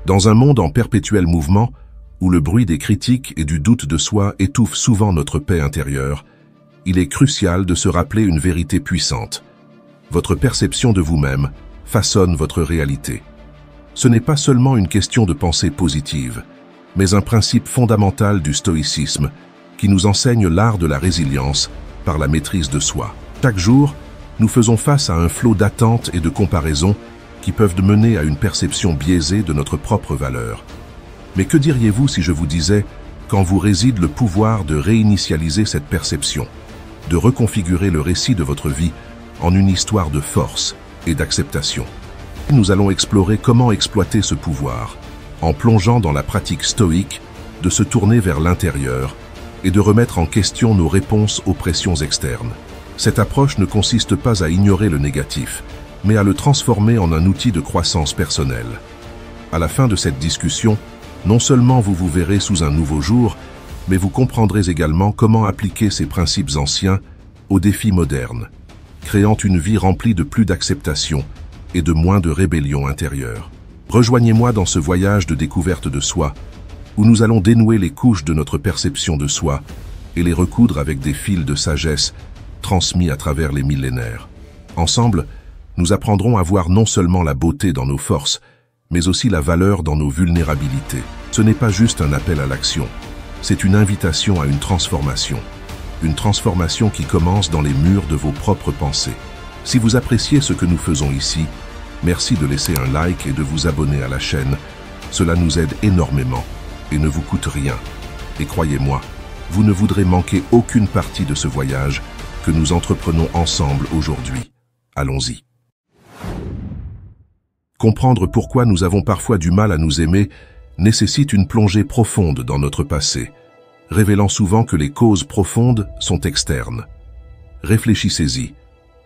Dans un monde en perpétuel mouvement, où le bruit des critiques et du doute de soi étouffe souvent notre paix intérieure, il est crucial de se rappeler une vérité puissante. Votre perception de vous-même façonne votre réalité. Ce n'est pas seulement une question de pensée positive, mais un principe fondamental du stoïcisme qui nous enseigne l'art de la résilience par la maîtrise de soi. Chaque jour, nous faisons face à un flot d'attentes et de comparaisons qui peuvent mener à une perception biaisée de notre propre valeur. Mais que diriez-vous si je vous disais qu'en vous réside le pouvoir de réinitialiser cette perception, de reconfigurer le récit de votre vie en une histoire de force et d'acceptation? Nous allons explorer comment exploiter ce pouvoir, en plongeant dans la pratique stoïque de se tourner vers l'intérieur et de remettre en question nos réponses aux pressions externes. Cette approche ne consiste pas à ignorer le négatif, mais à le transformer en un outil de croissance personnelle. À la fin de cette discussion, non seulement vous vous verrez sous un nouveau jour, mais vous comprendrez également comment appliquer ces principes anciens aux défis modernes, créant une vie remplie de plus d'acceptation et de moins de rébellion intérieure. Rejoignez-moi dans ce voyage de découverte de soi, où nous allons dénouer les couches de notre perception de soi et les recoudre avec des fils de sagesse transmis à travers les millénaires. Ensemble, nous apprendrons à voir non seulement la beauté dans nos forces, mais aussi la valeur dans nos vulnérabilités. Ce n'est pas juste un appel à l'action, c'est une invitation à une transformation qui commence dans les murs de vos propres pensées. Si vous appréciez ce que nous faisons ici, merci de laisser un like et de vous abonner à la chaîne. Cela nous aide énormément et ne vous coûte rien. Et croyez-moi, vous ne voudrez manquer aucune partie de ce voyage que nous entreprenons ensemble aujourd'hui. Allons-y. Comprendre pourquoi nous avons parfois du mal à nous aimer nécessite une plongée profonde dans notre passé, révélant souvent que les causes profondes sont externes. Réfléchissez-y.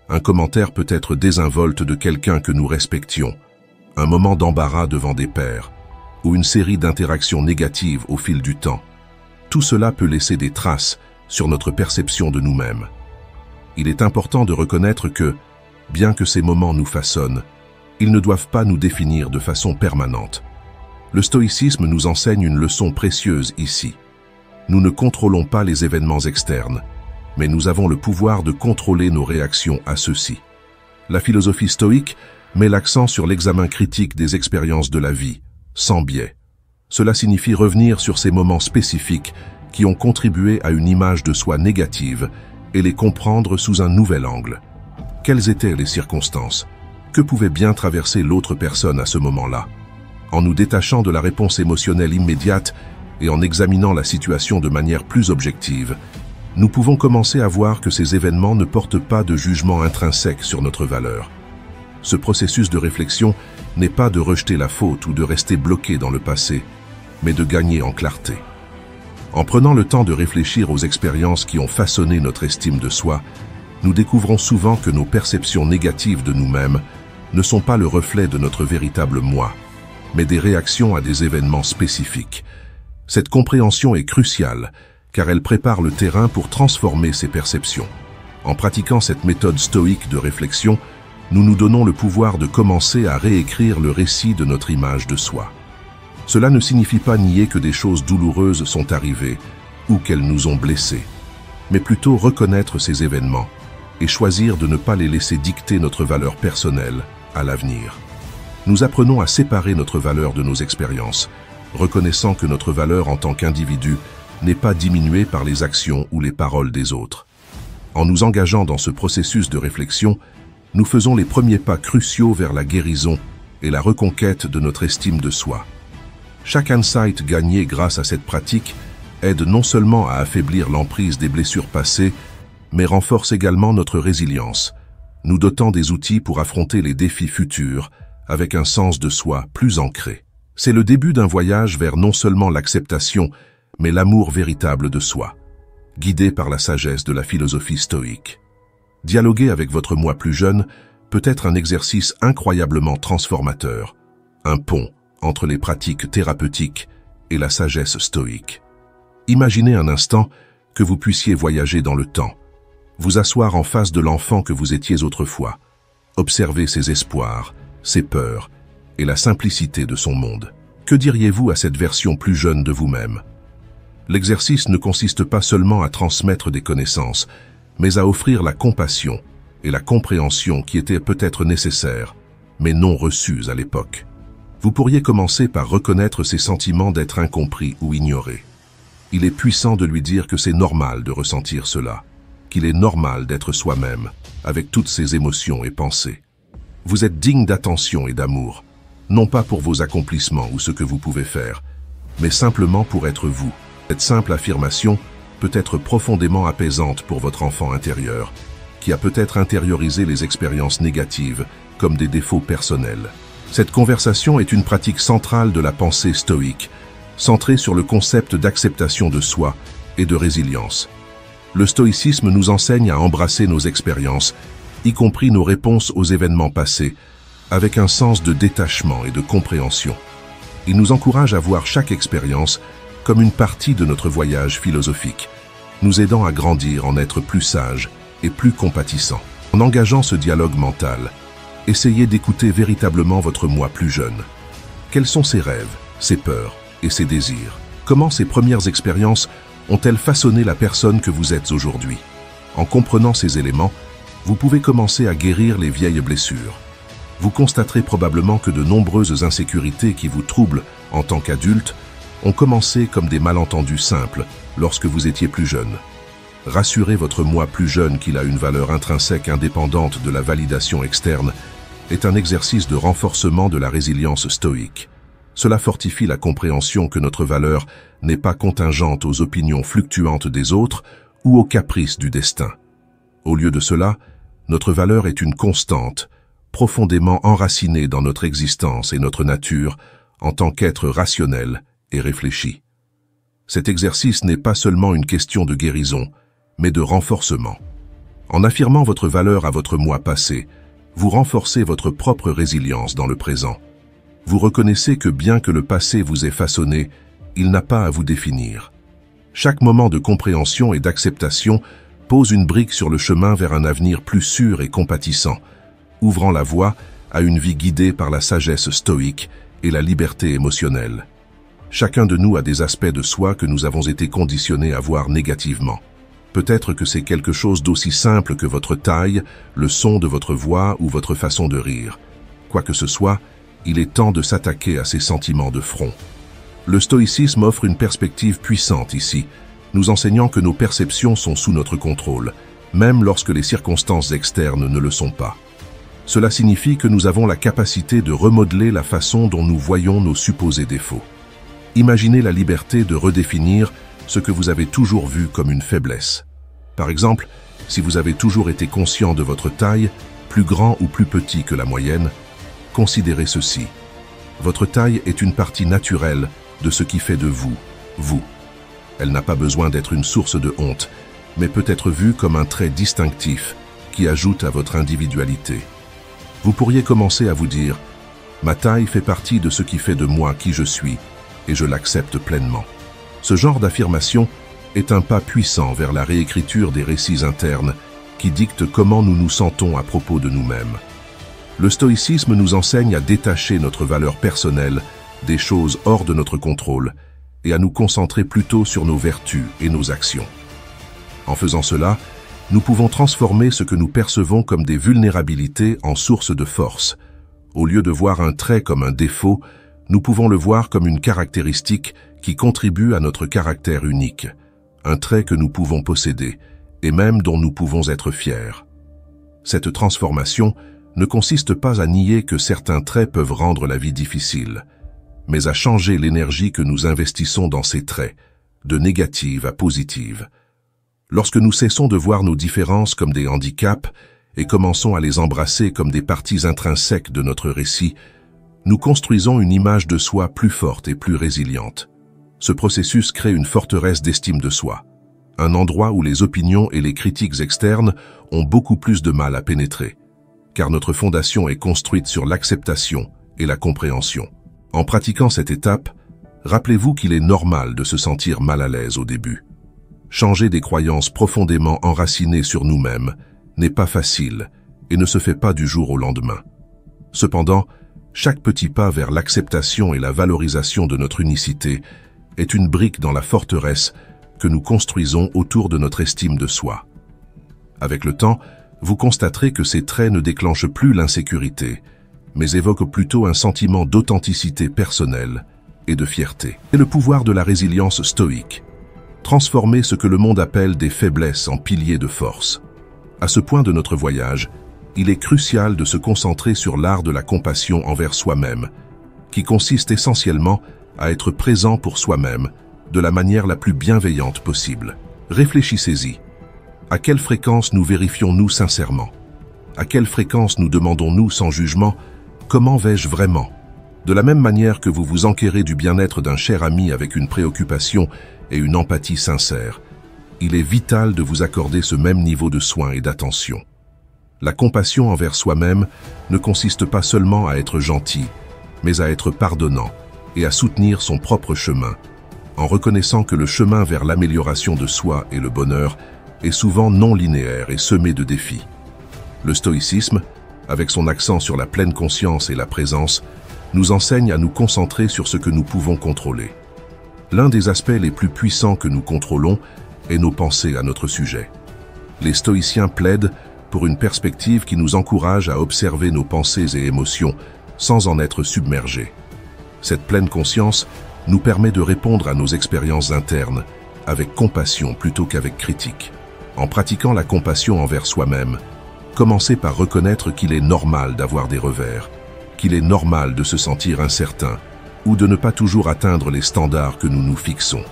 Un commentaire peut être désinvolte de quelqu'un que nous respections, un moment d'embarras devant des pairs, ou une série d'interactions négatives au fil du temps. Tout cela peut laisser des traces sur notre perception de nous-mêmes. Il est important de reconnaître que, bien que ces moments nous façonnent, ils ne doivent pas nous définir de façon permanente. Le stoïcisme nous enseigne une leçon précieuse ici. Nous ne contrôlons pas les événements externes, mais nous avons le pouvoir de contrôler nos réactions à ceux-ci. La philosophie stoïque met l'accent sur l'examen critique des expériences de la vie, sans biais. Cela signifie revenir sur ces moments spécifiques qui ont contribué à une image de soi négative et les comprendre sous un nouvel angle. Quelles étaient les circonstances? Que pouvait bien traverser l'autre personne à ce moment-là? En nous détachant de la réponse émotionnelle immédiate et en examinant la situation de manière plus objective, nous pouvons commencer à voir que ces événements ne portent pas de jugement intrinsèque sur notre valeur. Ce processus de réflexion n'est pas de rejeter la faute ou de rester bloqué dans le passé, mais de gagner en clarté. En prenant le temps de réfléchir aux expériences qui ont façonné notre estime de soi, nous découvrons souvent que nos perceptions négatives de nous-mêmes ne sont pas le reflet de notre véritable moi, mais des réactions à des événements spécifiques. Cette compréhension est cruciale, car elle prépare le terrain pour transformer ces perceptions. En pratiquant cette méthode stoïque de réflexion, nous nous donnons le pouvoir de commencer à réécrire le récit de notre image de soi. Cela ne signifie pas nier que des choses douloureuses sont arrivées ou qu'elles nous ont blessés, mais plutôt reconnaître ces événements et choisir de ne pas les laisser dicter notre valeur personnelle à l'avenir. Nous apprenons à séparer notre valeur de nos expériences, reconnaissant que notre valeur en tant qu'individu n'est pas diminuée par les actions ou les paroles des autres. En nous engageant dans ce processus de réflexion, nous faisons les premiers pas cruciaux vers la guérison et la reconquête de notre estime de soi. Chaque insight gagné grâce à cette pratique aide non seulement à affaiblir l'emprise des blessures passées, mais renforce également notre résilience, nous dotant des outils pour affronter les défis futurs avec un sens de soi plus ancré. C'est le début d'un voyage vers non seulement l'acceptation, mais l'amour véritable de soi, guidé par la sagesse de la philosophie stoïque. Dialoguer avec votre moi plus jeune peut être un exercice incroyablement transformateur, un pont entre les pratiques thérapeutiques et la sagesse stoïque. Imaginez un instant que vous puissiez voyager dans le temps, vous asseoir en face de l'enfant que vous étiez autrefois, observer ses espoirs, ses peurs et la simplicité de son monde. Que diriez-vous à cette version plus jeune de vous-même? L'exercice ne consiste pas seulement à transmettre des connaissances, mais à offrir la compassion et la compréhension qui étaient peut-être nécessaires, mais non reçues à l'époque. Vous pourriez commencer par reconnaître ses sentiments d'être incompris ou ignorés. Il est puissant de lui dire que c'est normal de ressentir cela, qu'il est normal d'être soi-même, avec toutes ses émotions et pensées. Vous êtes digne d'attention et d'amour, non pas pour vos accomplissements ou ce que vous pouvez faire, mais simplement pour être vous. Cette simple affirmation peut être profondément apaisante pour votre enfant intérieur, qui a peut-être intériorisé les expériences négatives comme des défauts personnels. Cette conversation est une pratique centrale de la pensée stoïque, centrée sur le concept d'acceptation de soi et de résilience. Le stoïcisme nous enseigne à embrasser nos expériences, y compris nos réponses aux événements passés, avec un sens de détachement et de compréhension. Il nous encourage à voir chaque expérience comme une partie de notre voyage philosophique, nous aidant à grandir en être plus sages et plus compatissants. En engageant ce dialogue mental, essayez d'écouter véritablement votre moi plus jeune. Quels sont ses rêves, ses peurs et ses désirs? Comment ces premières expériences ont-elles façonné la personne que vous êtes aujourd'hui? En comprenant ces éléments, vous pouvez commencer à guérir les vieilles blessures. Vous constaterez probablement que de nombreuses insécurités qui vous troublent en tant qu'adulte ont commencé comme des malentendus simples lorsque vous étiez plus jeune. Rassurez votre moi plus jeune qu'il a une valeur intrinsèque indépendante de la validation externe est un exercice de renforcement de la résilience stoïque. Cela fortifie la compréhension que notre valeur n'est pas contingente aux opinions fluctuantes des autres ou aux caprices du destin. Au lieu de cela, notre valeur est une constante, profondément enracinée dans notre existence et notre nature en tant qu'être rationnel et réfléchi. Cet exercice n'est pas seulement une question de guérison, mais de renforcement. En affirmant votre valeur à votre moi passé, vous renforcez votre propre résilience dans le présent. Vous reconnaissez que bien que le passé vous ait façonné, il n'a pas à vous définir. Chaque moment de compréhension et d'acceptation pose une brique sur le chemin vers un avenir plus sûr et compatissant, ouvrant la voie à une vie guidée par la sagesse stoïque et la liberté émotionnelle. Chacun de nous a des aspects de soi que nous avons été conditionnés à voir négativement. Peut-être que c'est quelque chose d'aussi simple que votre taille, le son de votre voix ou votre façon de rire. Quoi que ce soit, il est temps de s'attaquer à ces sentiments de front. Le stoïcisme offre une perspective puissante ici, nous enseignant que nos perceptions sont sous notre contrôle, même lorsque les circonstances externes ne le sont pas. Cela signifie que nous avons la capacité de remodeler la façon dont nous voyons nos supposés défauts. Imaginez la liberté de redéfinir ce que vous avez toujours vu comme une faiblesse. Par exemple, si vous avez toujours été conscient de votre taille, plus grand ou plus petit que la moyenne, considérez ceci. Votre taille est une partie naturelle de ce qui fait de vous, vous. Elle n'a pas besoin d'être une source de honte, mais peut être vue comme un trait distinctif qui ajoute à votre individualité. Vous pourriez commencer à vous dire « Ma taille fait partie de ce qui fait de moi qui je suis, et je l'accepte pleinement. » Ce genre d'affirmation est un pas puissant vers la réécriture des récits internes qui dictent comment nous nous sentons à propos de nous-mêmes. Le stoïcisme nous enseigne à détacher notre valeur personnelle des choses hors de notre contrôle et à nous concentrer plutôt sur nos vertus et nos actions. En faisant cela, nous pouvons transformer ce que nous percevons comme des vulnérabilités en sources de force. Au lieu de voir un trait comme un défaut, nous pouvons le voir comme une caractéristique qui contribue à notre caractère unique, un trait que nous pouvons posséder et même dont nous pouvons être fiers. Cette transformation ne consiste pas à nier que certains traits peuvent rendre la vie difficile, mais à changer l'énergie que nous investissons dans ces traits, de négative à positive. Lorsque nous cessons de voir nos différences comme des handicaps et commençons à les embrasser comme des parties intrinsèques de notre récit, nous construisons une image de soi plus forte et plus résiliente. Ce processus crée une forteresse d'estime de soi, un endroit où les opinions et les critiques externes ont beaucoup plus de mal à pénétrer, car notre fondation est construite sur l'acceptation et la compréhension. En pratiquant cette étape, rappelez-vous qu'il est normal de se sentir mal à l'aise au début. Changer des croyances profondément enracinées sur nous-mêmes n'est pas facile et ne se fait pas du jour au lendemain. Cependant, Chaque petit pas vers l'acceptation et la valorisation de notre unicité est une brique dans la forteresse que nous construisons autour de notre estime de soi. Avec le temps, vous constaterez que ces traits ne déclenchent plus l'insécurité, mais évoquent plutôt un sentiment d'authenticité personnelle et de fierté. C'est le pouvoir de la résilience stoïque. Transformer ce que le monde appelle des faiblesses en piliers de force. À ce point de notre voyage, il est crucial de se concentrer sur l'art de la compassion envers soi-même, qui consiste essentiellement à être présent pour soi-même de la manière la plus bienveillante possible. Réfléchissez-y. À quelle fréquence nous vérifions-nous sincèrement? À quelle fréquence nous demandons-nous sans jugement « Comment vais-je vraiment ?» De la même manière que vous vous enquérez du bien-être d'un cher ami avec une préoccupation et une empathie sincère, il est vital de vous accorder ce même niveau de soin et d'attention. La compassion envers soi-même ne consiste pas seulement à être gentil, mais à être pardonnant et à soutenir son propre chemin, en reconnaissant que le chemin vers l'amélioration de soi et le bonheur est souvent non linéaire et semé de défis. Le stoïcisme, avec son accent sur la pleine conscience et la présence, nous enseigne à nous concentrer sur ce que nous pouvons contrôler. L'un des aspects les plus puissants que nous contrôlons est nos pensées à notre sujet. Les stoïciens plaident pour une perspective qui nous encourage à observer nos pensées et émotions sans en être submergés. Cette pleine conscience nous permet de répondre à nos expériences internes avec compassion plutôt qu'avec critique. En pratiquant la compassion envers soi-même, commencez par reconnaître qu'il est normal d'avoir des revers, qu'il est normal de se sentir incertain ou de ne pas toujours atteindre les standards que nous nous fixons.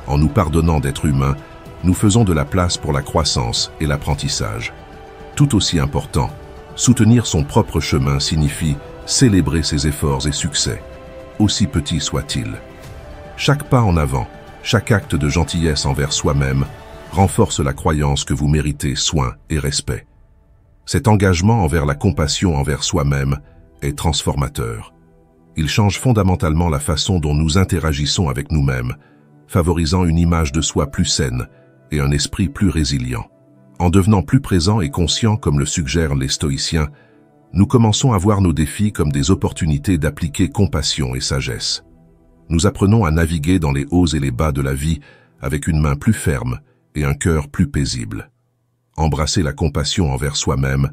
En nous pardonnant d'être humains, nous faisons de la place pour la croissance et l'apprentissage. Tout aussi important, soutenir son propre chemin signifie célébrer ses efforts et succès, aussi petits soient-ils. Chaque pas en avant, chaque acte de gentillesse envers soi-même renforce la croyance que vous méritez soin et respect. Cet engagement envers la compassion envers soi-même est transformateur. Il change fondamentalement la façon dont nous interagissons avec nous-mêmes, favorisant une image de soi plus saine et un esprit plus résilient. En devenant plus présents et conscients comme le suggèrent les stoïciens, nous commençons à voir nos défis comme des opportunités d'appliquer compassion et sagesse. Nous apprenons à naviguer dans les hauts et les bas de la vie avec une main plus ferme et un cœur plus paisible. Embrasser la compassion envers soi-même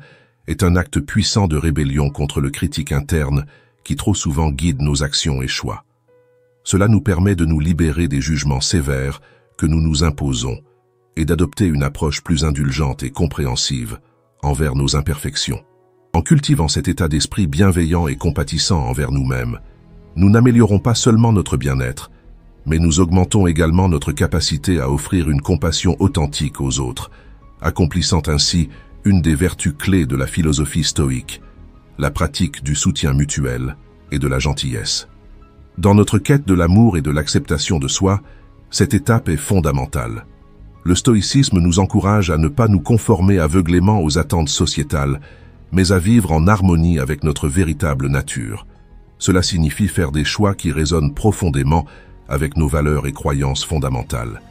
est un acte puissant de rébellion contre le critique interne qui trop souvent guide nos actions et choix. Cela nous permet de nous libérer des jugements sévères que nous nous imposons et d'adopter une approche plus indulgente et compréhensive envers nos imperfections. En cultivant cet état d'esprit bienveillant et compatissant envers nous-mêmes, nous n'améliorons pas seulement notre bien-être, mais nous augmentons également notre capacité à offrir une compassion authentique aux autres, accomplissant ainsi une des vertus clés de la philosophie stoïque, la pratique du soutien mutuel et de la gentillesse. Dans notre quête de l'amour et de l'acceptation de soi, cette étape est fondamentale. Le stoïcisme nous encourage à ne pas nous conformer aveuglément aux attentes sociétales, mais à vivre en harmonie avec notre véritable nature. Cela signifie faire des choix qui résonnent profondément avec nos valeurs et croyances fondamentales,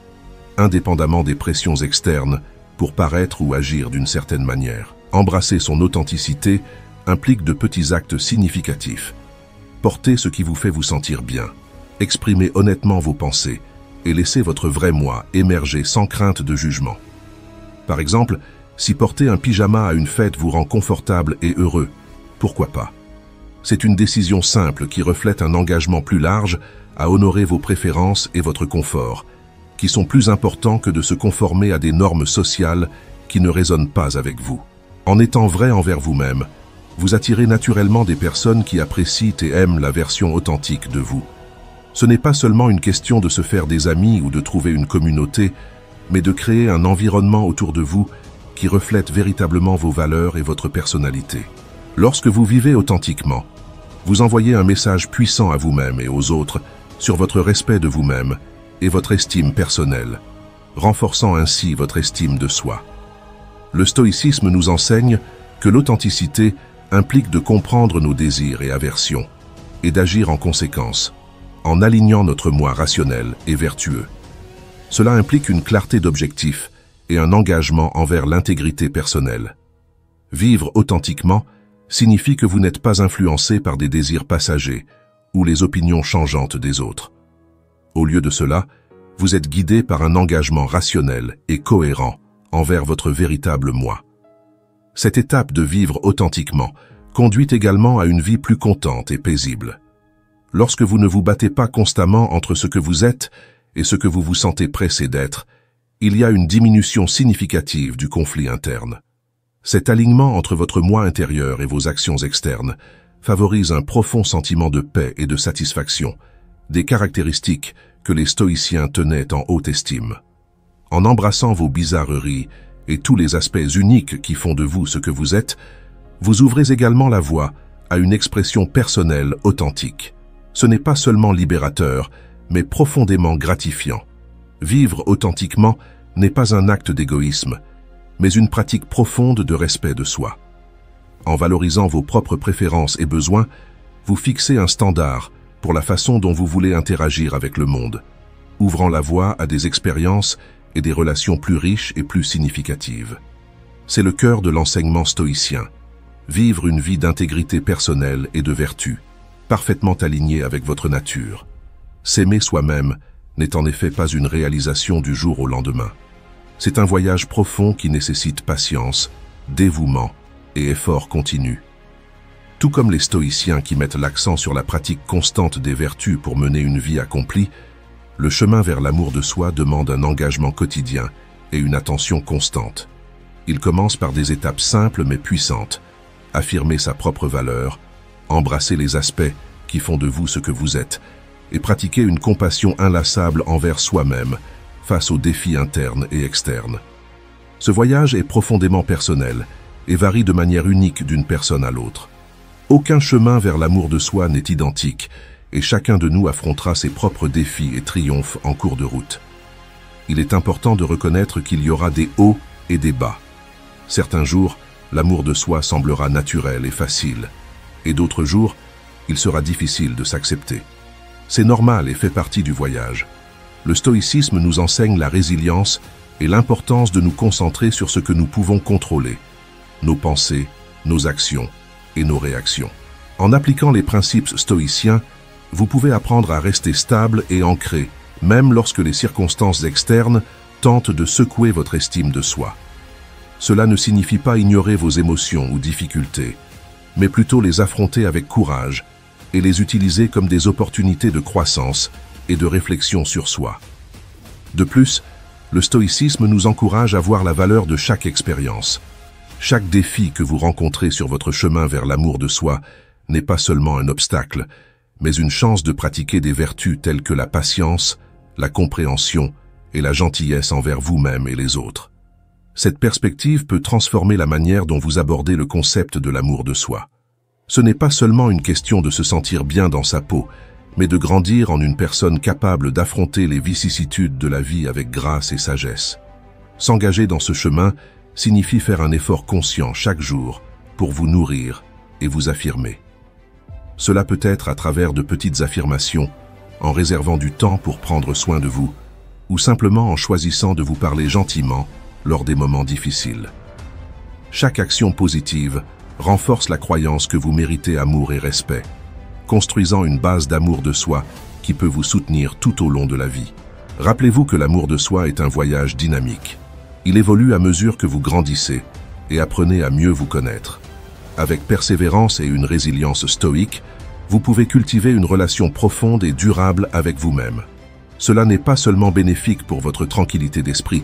indépendamment des pressions externes pour paraître ou agir d'une certaine manière. Embrasser son authenticité implique de petits actes significatifs. Portez ce qui vous fait vous sentir bien. Exprimez honnêtement vos pensées et laissez votre vrai moi émerger sans crainte de jugement. Par exemple, si porter un pyjama à une fête vous rend confortable et heureux, pourquoi pas? C'est une décision simple qui reflète un engagement plus large à honorer vos préférences et votre confort, qui sont plus importants que de se conformer à des normes sociales qui ne résonnent pas avec vous. En étant vrai envers vous-même, vous attirez naturellement des personnes qui apprécient et aiment la version authentique de vous. Ce n'est pas seulement une question de se faire des amis ou de trouver une communauté, mais de créer un environnement autour de vous qui reflète véritablement vos valeurs et votre personnalité. Lorsque vous vivez authentiquement, vous envoyez un message puissant à vous-même et aux autres sur votre respect de vous-même et votre estime personnelle, renforçant ainsi votre estime de soi. Le stoïcisme nous enseigne que l'authenticité implique de comprendre nos désirs et aversions et d'agir en conséquence, en alignant notre moi rationnel et vertueux. Cela implique une clarté d'objectif et un engagement envers l'intégrité personnelle. Vivre authentiquement signifie que vous n'êtes pas influencé par des désirs passagers ou les opinions changeantes des autres. Au lieu de cela, vous êtes guidé par un engagement rationnel et cohérent envers votre véritable moi. Cette étape de vivre authentiquement conduit également à une vie plus contente et paisible. Lorsque vous ne vous battez pas constamment entre ce que vous êtes et ce que vous vous sentez pressé d'être, il y a une diminution significative du conflit interne. Cet alignement entre votre moi intérieur et vos actions externes favorise un profond sentiment de paix et de satisfaction, des caractéristiques que les stoïciens tenaient en haute estime. En embrassant vos bizarreries et tous les aspects uniques qui font de vous ce que vous êtes, vous ouvrez également la voie à une expression personnelle authentique. Ce n'est pas seulement libérateur, mais profondément gratifiant. Vivre authentiquement n'est pas un acte d'égoïsme, mais une pratique profonde de respect de soi. En valorisant vos propres préférences et besoins, vous fixez un standard pour la façon dont vous voulez interagir avec le monde, ouvrant la voie à des expériences et des relations plus riches et plus significatives. C'est le cœur de l'enseignement stoïcien, vivre une vie d'intégrité personnelle et de vertu, parfaitement alignée avec votre nature. S'aimer soi-même n'est en effet pas une réalisation du jour au lendemain. C'est un voyage profond qui nécessite patience, dévouement et effort continu. Tout comme les stoïciens qui mettent l'accent sur la pratique constante des vertus pour mener une vie accomplie, le chemin vers l'amour de soi demande un engagement quotidien et une attention constante. Il commence par des étapes simples mais puissantes, affirmer sa propre valeur, embrasser les aspects qui font de vous ce que vous êtes, et pratiquer une compassion inlassable envers soi-même face aux défis internes et externes. Ce voyage est profondément personnel et varie de manière unique d'une personne à l'autre. Aucun chemin vers l'amour de soi n'est identique et chacun de nous affrontera ses propres défis et triomphes en cours de route. Il est important de reconnaître qu'il y aura des hauts et des bas. Certains jours, l'amour de soi semblera naturel et facile, et d'autres jours, il sera difficile de s'accepter. C'est normal et fait partie du voyage. Le stoïcisme nous enseigne la résilience et l'importance de nous concentrer sur ce que nous pouvons contrôler, nos pensées, nos actions et nos réactions. En appliquant les principes stoïciens, vous pouvez apprendre à rester stable et ancré, même lorsque les circonstances externes tentent de secouer votre estime de soi. Cela ne signifie pas ignorer vos émotions ou difficultés, mais plutôt les affronter avec courage et les utiliser comme des opportunités de croissance et de réflexion sur soi. De plus, le stoïcisme nous encourage à voir la valeur de chaque expérience. Chaque défi que vous rencontrez sur votre chemin vers l'amour de soi n'est pas seulement un obstacle, mais une chance de pratiquer des vertus telles que la patience, la compréhension et la gentillesse envers vous-même et les autres. Cette perspective peut transformer la manière dont vous abordez le concept de l'amour de soi. Ce n'est pas seulement une question de se sentir bien dans sa peau, mais de grandir en une personne capable d'affronter les vicissitudes de la vie avec grâce et sagesse. S'engager dans ce chemin signifie faire un effort conscient chaque jour pour vous nourrir et vous affirmer. Cela peut être à travers de petites affirmations, en réservant du temps pour prendre soin de vous, ou simplement en choisissant de vous parler gentiment lors des moments difficiles. Chaque action positive renforce la croyance que vous méritez amour et respect, construisant une base d'amour de soi qui peut vous soutenir tout au long de la vie. Rappelez-vous que l'amour de soi est un voyage dynamique. Il évolue à mesure que vous grandissez et apprenez à mieux vous connaître. Avec persévérance et une résilience stoïque, vous pouvez cultiver une relation profonde et durable avec vous-même. Cela n'est pas seulement bénéfique pour votre tranquillité d'esprit,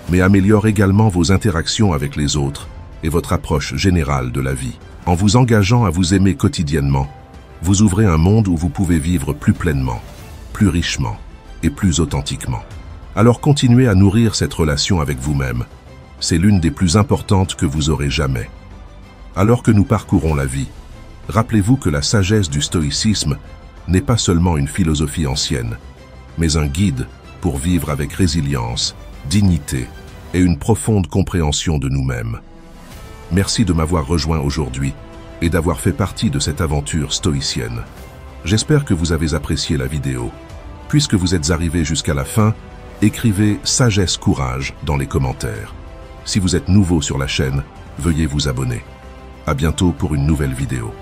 mais améliore également vos interactions avec les autres et votre approche générale de la vie. En vous engageant à vous aimer quotidiennement, vous ouvrez un monde où vous pouvez vivre plus pleinement, plus richement et plus authentiquement. Alors continuez à nourrir cette relation avec vous-même. C'est l'une des plus importantes que vous aurez jamais. Alors que nous parcourons la vie, rappelez-vous que la sagesse du stoïcisme n'est pas seulement une philosophie ancienne, mais un guide pour vivre avec résilience, dignité et une profonde compréhension de nous-mêmes. Merci de m'avoir rejoint aujourd'hui et d'avoir fait partie de cette aventure stoïcienne. J'espère que vous avez apprécié la vidéo. Puisque vous êtes arrivé jusqu'à la fin, écrivez « Sagesse Courage » dans les commentaires. Si vous êtes nouveau sur la chaîne, veuillez vous abonner. À bientôt pour une nouvelle vidéo.